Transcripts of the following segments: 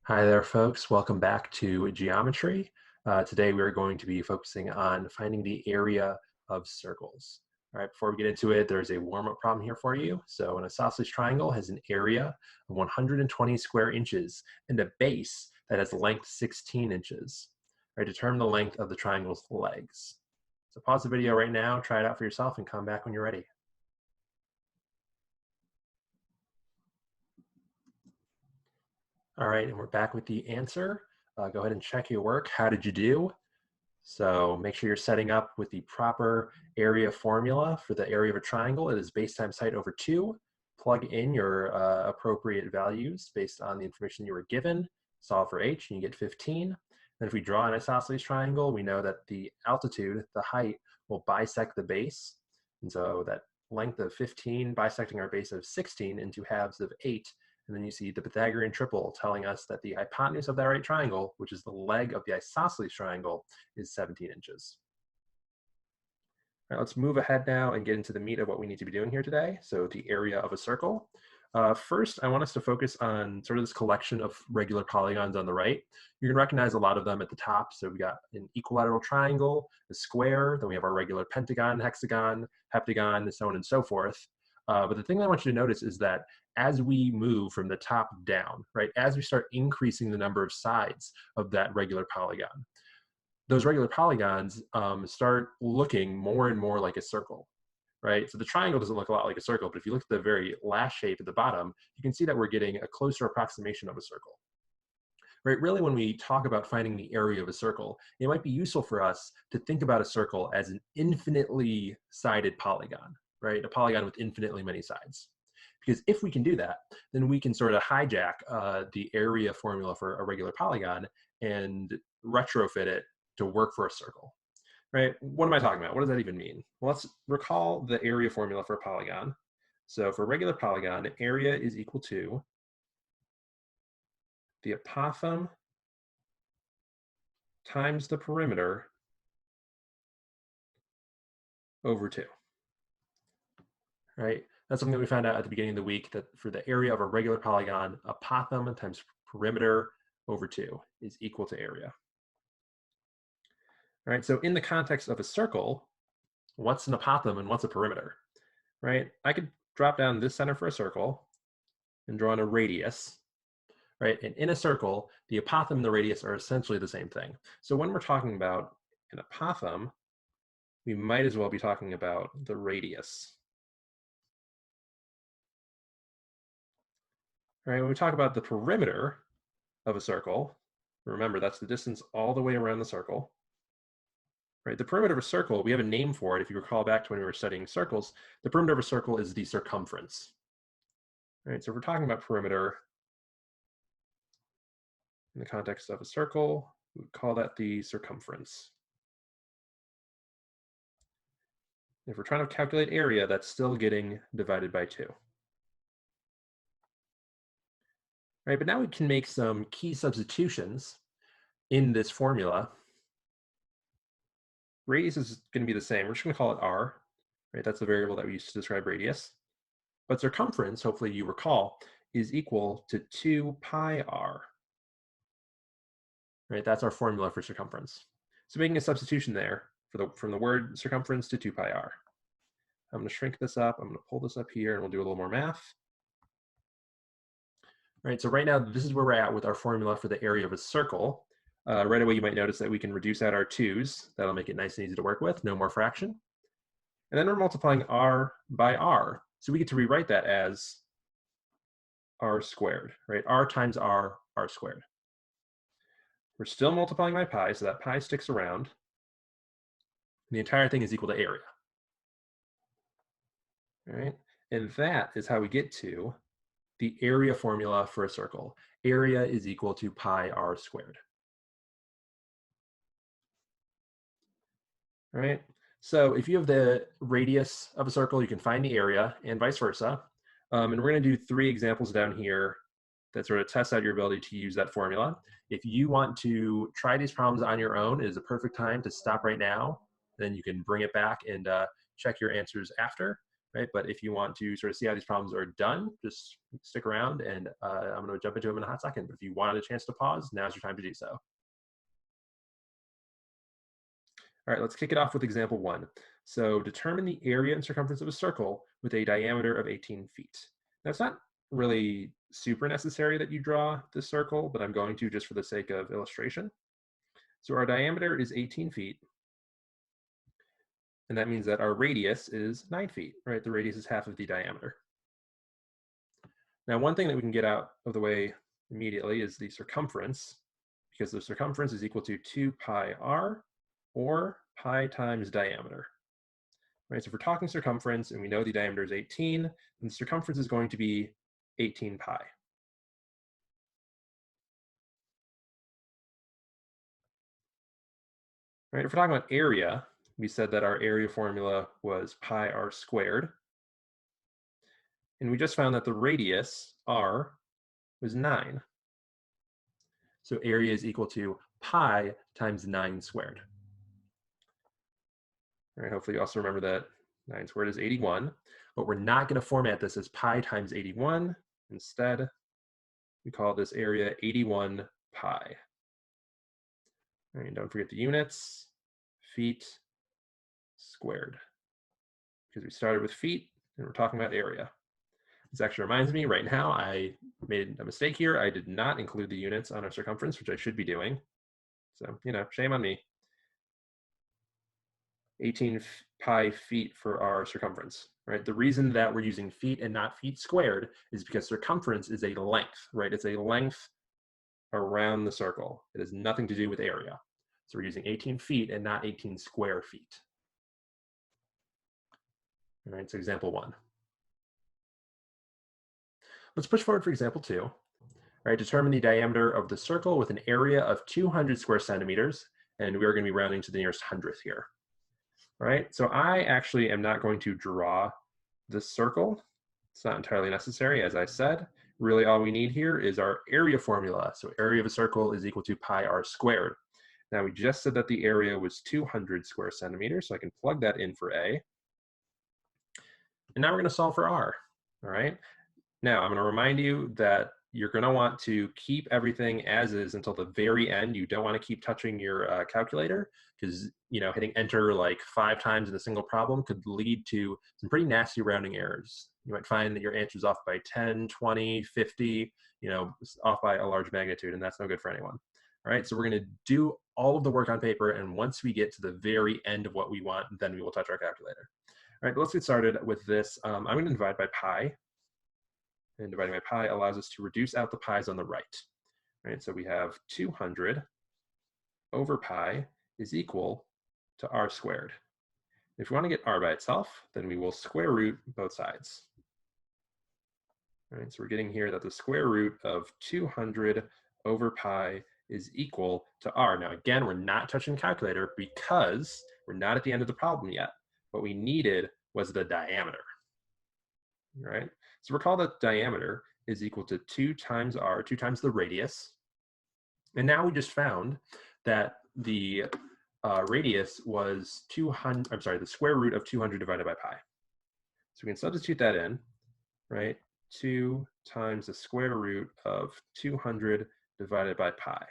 Hi there, folks. Welcome back to geometry. Today we are going to be focusing on finding the area of circles. All right, before we get into it, there's a warm-up problem here for you. So an isosceles triangle has an area of 120 square inches and a base that has length 16 inches. All right, determine the length of the triangle's legs. So pause the video right now, try it out for yourself, and come back when you're ready. All right, and we're back with the answer. Go ahead and check your work. How did you do? So make sure you're setting up with the proper area formula for the area of a triangle. It is base times height over 2. Plug in your appropriate values based on the information you were given. Solve for h, and you get 15. Then if we draw an isosceles triangle, we know that the altitude, the height, will bisect the base. And so that length of 15 bisecting our base of 16 into halves of 8. And then you see the Pythagorean triple telling us that the hypotenuse of that right triangle, which is the leg of the isosceles triangle, is 17 inches. All right, let's move ahead now and get into the meat of what we need to be doing here today. So the area of a circle. First, I want us to focus on sort of this collection of regular polygons on the right. You can recognize a lot of them at the top. So we got an equilateral triangle, a square, then we have our regular pentagon, hexagon, heptagon, and so on and so forth. But the thing that I want you to notice is that as we move from the top down, right, as we start increasing the number of sides of that regular polygon, those regular polygons start looking more and more like a circle, right? So the triangle doesn't look a lot like a circle, but if you look at the very last shape at the bottom, you can see that we're getting a closer approximation of a circle. Right, really when we talk about finding the area of a circle, it might be useful for us to think about a circle as an infinitely sided polygon, right? A polygon with infinitely many sides. Because if we can do that, then we can sort of hijack the area formula for a regular polygon and retrofit it to work for a circle, right? What am I talking about? What does that even mean? Well, let's recall the area formula for a polygon. So for a regular polygon, area is equal to the apothem times the perimeter over 2, right? That's something that we found out at the beginning of the week, that for the area of a regular polygon, apothem times perimeter over 2 is equal to area. All right, so in the context of a circle, what's an apothem and what's a perimeter, right? I could drop down this center for a circle and draw in a radius, right? And in a circle, the apothem and the radius are essentially the same thing. So when we're talking about an apothem, we might as well be talking about the radius. All right, when we talk about the perimeter of a circle, remember that's the distance all the way around the circle. Right, the perimeter of a circle, we have a name for it. If you recall back to when we were studying circles, the perimeter of a circle is the circumference. All right, so if we're talking about perimeter in the context of a circle, we would call that the circumference. If we're trying to calculate area, that's still getting divided by 2. Right, but now we can make some key substitutions in this formula. Radius is going to be the same. We're just going to call it r, right? That's the variable that we use to describe radius. But circumference, hopefully you recall, is equal to 2 pi r. Right, that's our formula for circumference. So making a substitution there from the word circumference to 2 pi r. I'm going to shrink this up. I'm going to pull this up here, and we'll do a little more math. All right, so right now, this is where we're at with our formula for the area of a circle. Right away, you might notice that we can reduce out our 2's. That'll make it nice and easy to work with, no more fraction. And then we're multiplying r by r. So we get to rewrite that as r squared, right? R times r squared. We're still multiplying by pi, so that pi sticks around. The entire thing is equal to area. All right, and that is how we get to the area formula for a circle. Area is equal to pi r squared. All right, so if you have the radius of a circle, you can find the area and vice versa. And we're going to do 3 examples down here that sort of test out your ability to use that formula. If you want to try these problems on your own, it is a perfect time to stop right now. Then you can bring it back and check your answers after. right? But if you want to sort of see how these problems are done, just stick around, and I'm going to jump into them in a hot second. But if you wanted a chance to pause, now's your time to do so. All right, let's kick it off with example 1. So determine the area and circumference of a circle with a diameter of 18 feet. Now, it's not really super necessary that you draw this circle, but I'm going to just for the sake of illustration. So our diameter is 18 feet, and that means that our radius is 9 feet, right? The radius is half of the diameter. Now, one thing that we can get out of the way immediately is the circumference, because the circumference is equal to 2 pi r, or pi times diameter. Right, so if we're talking circumference and we know the diameter is 18, then the circumference is going to be 18 pi. Right, if we're talking about area, we said that our area formula was pi r squared. And we just found that the radius, r, was 9. So area is equal to pi times 9 squared. All right, hopefully you also remember that 9 squared is 81. But we're not going to format this as pi times 81. Instead, we call this area 81 pi. All right, don't forget the units, feet squared. Because we started with feet and we're talking about area. This actually reminds me right now, I made a mistake here. I did not include the units on our circumference, which I should be doing. So, shame on me. 18 pi feet for our circumference, right? The reason that we're using feet and not feet squared is because circumference is a length, right? It's a length around the circle. It has nothing to do with area. So we're using 18 feet and not 18 square feet. All right, so example 1. Let's push forward for example 2. All right, determine the diameter of the circle with an area of 200 square centimeters, and we are going to be rounding to the nearest hundredth here. Right, so I actually am not going to draw this circle. It's not entirely necessary, as I said. Really all we need here is our area formula. So area of a circle is equal to pi r squared. Now we just said that the area was 200 square centimeters, so I can plug that in for A. And now we're going to solve for r, all right? Now I'm going to remind you that you're going to want to keep everything as is until the very end. You don't want to keep touching your calculator, because hitting enter like 5 times in a single problem could lead to some pretty nasty rounding errors. You might find that your answer is off by 10, 20, 50, off by a large magnitude, and that's no good for anyone. All right, so we're going to do all of the work on paper, and once we get to the very end of what we want, then we will touch our calculator. All right, but let's get started with this. I'm going to divide by pi. And dividing by pi allows us to reduce out the pi's on the right. Right, so we have 200 over pi is equal to r squared. If we want to get r by itself, then we will square root both sides. All right, so we're getting here that the square root of 200 over pi is equal to r. Now again, we're not touching the calculator because we're not at the end of the problem yet. What we needed was the diameter. All right, so recall that diameter is equal to 2 times r, 2 times the radius. And now we just found that the radius was the square root of 200 divided by pi. So we can substitute that in, right? 2 times the square root of 200 divided by pi.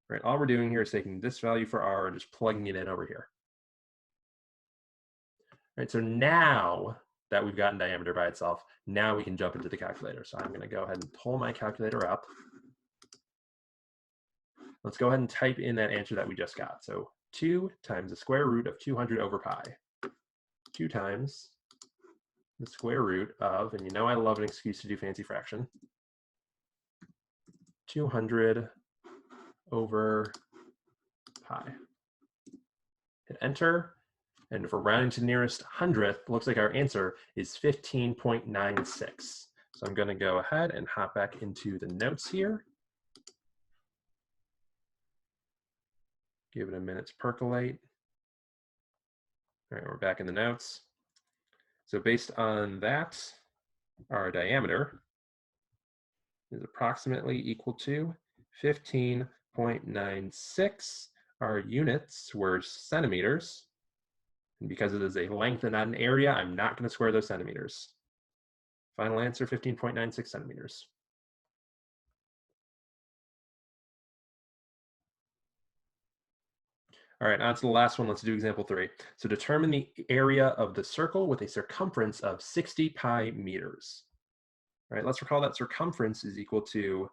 Right, all we're doing here is taking this value for r and just plugging it in over here. Right, so now that we've gotten diameter by itself, now we can jump into the calculator. So I'm going to go ahead and pull my calculator up. Let's go ahead and type in that answer that we just got. So 2 times the square root of 200 over pi. 2 times the square root of, and I love an excuse to do fancy fraction, 200 over pi. Hit enter. And if we're rounding to the nearest hundredth, looks like our answer is 15.96. So I'm going to go ahead and hop back into the notes here. Give it a minute to percolate. All right, we're back in the notes. So based on that, our diameter is approximately equal to 15.96. Our units were centimeters. And because it is a length and not an area, I'm not going to square those centimeters. Final answer, 15.96 centimeters. All right, on to the last one. Let's do example 3. So determine the area of the circle with a circumference of 60 pi meters. All right, let's recall that circumference is equal to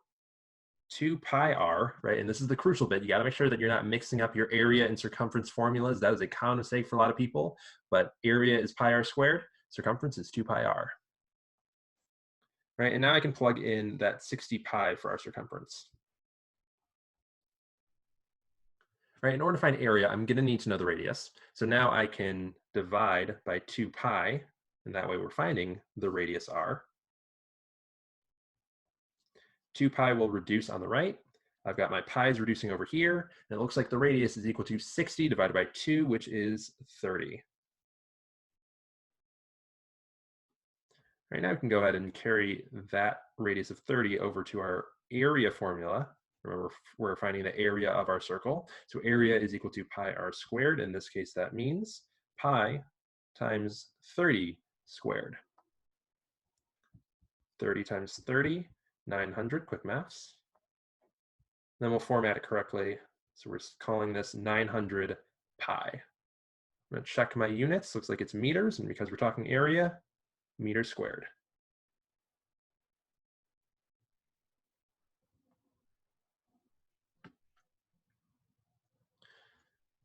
2 pi r, right? And this is the crucial bit. You got to make sure that you're not mixing up your area and circumference formulas. That is a common mistake for a lot of people, but area is pi r squared. Circumference is 2 pi r. Right, and now I can plug in that 60 pi for our circumference. Right, in order to find area, I'm going to need to know the radius. So now I can divide by 2 pi, and that way we're finding the radius r. 2 pi will reduce on the right. I've got my pi's reducing over here, and it looks like the radius is equal to 60 divided by 2, which is 30. Right, now we can go ahead and carry that radius of 30 over to our area formula. Remember, we're finding the area of our circle. So area is equal to pi r squared. In this case, that means pi times 30 squared. 30 times 30, 900, quick maths. Then we'll format it correctly. So we're calling this 900 pi. I'm going to check my units. Looks like it's meters, and because we're talking area, meters squared.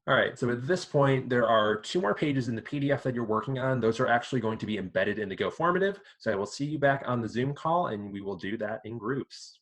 All right, so at this point, there are 2 more pages in the PDF that you're working on. Those are actually going to be embedded in the Go Formative. So I will see you back on the Zoom call, and we will do that in groups.